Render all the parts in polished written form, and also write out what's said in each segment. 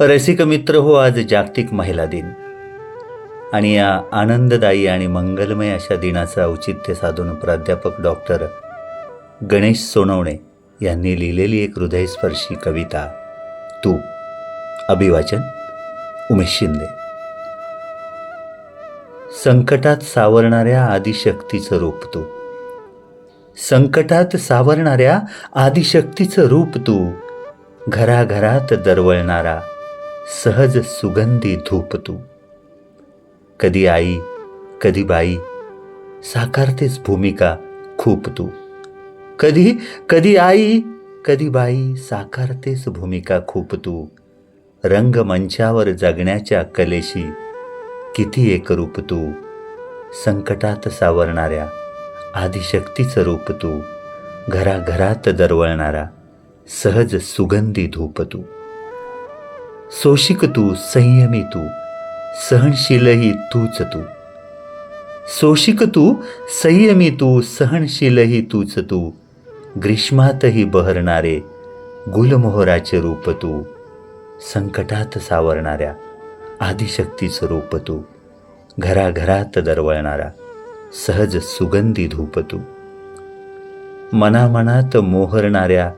रसिक मित्र हो, आज जागतिक महिला दिन आणि या आनंददायी आणि मंगलमय अशा दिनाचं औचित्य साधून प्राध्यापक डॉक्टर गणेश सोनवणे यांनी लिहिलेली एक हृदयस्पर्शी कविता तू. अभिवाचन उमेश शिंदे. संकटात सावरणाऱ्या आदिशक्तीचं रूप तू, संकटात सावरणाऱ्या आदिशक्तीचं रूप तू, घराघरात दरवळणारा सहज सुगंधी धूप तू. कधी आई कधी बाई साकारतेस भूमिका खूप तू, कधी कधी आई कधी बाई साकारतेस भूमिका खूप तू. रंगमंचावर जगण्याच्या कलेशी किती एकरूप तू, संकटात सावरणाऱ्या आदिशक्तीचं रूप तू, घराघरात दरवळणारा सहज सुगंधी धूप तू. सोशिक तू, संयमी तू, सहनशीलही तूच तू. सोशिक तू, संयमी तू, सहनशीलही तूच तू. ग्रीष्मातही बहरणारे गुलमोहराचे रूप तू, संकटात सावरणाऱ्या आदिशक्तीचं रूप तू, घराघरात दरवळणारा सहज सुगंधी धूप तू. मनामनात मोहरणाऱ्या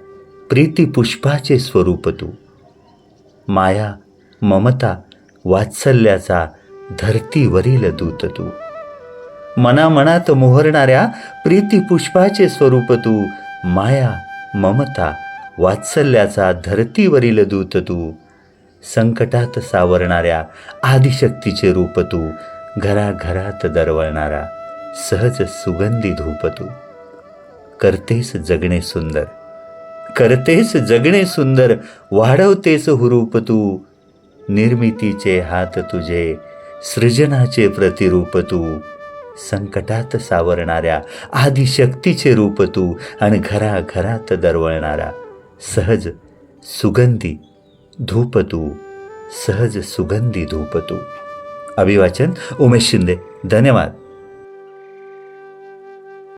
प्रीतिपुष्पाचे स्वरूप तू, माया ममता वात्सल्याचा धरतीवरील दूत तू. मनामनात मोहरणाऱ्या प्रीतिपुष्पाचे स्वरूप तू, माया ममता वात्सल्याचा धरतीवरील दूत तू. संकटात सावरणाऱ्या आदिशक्तीचे रूप तू, घराघरात दरवळणारा सहज सुगंधी धूप तू. करतेस जगणे सुंदर, करतेस जगणे सुंदर, वाढवतेस हुरूप तू. निर्मितीचे हात तुझे, सृजनाचे प्रतिरूप तू. संकटात सावरणाऱ्या आदिशक्तीचे रूप तू आणि घराघरात दरवळणारा सहज सुगंधी धूप तू, सहज सुगंधी धूप तू. अभिवाचन उमेश शिंदे. धन्यवाद.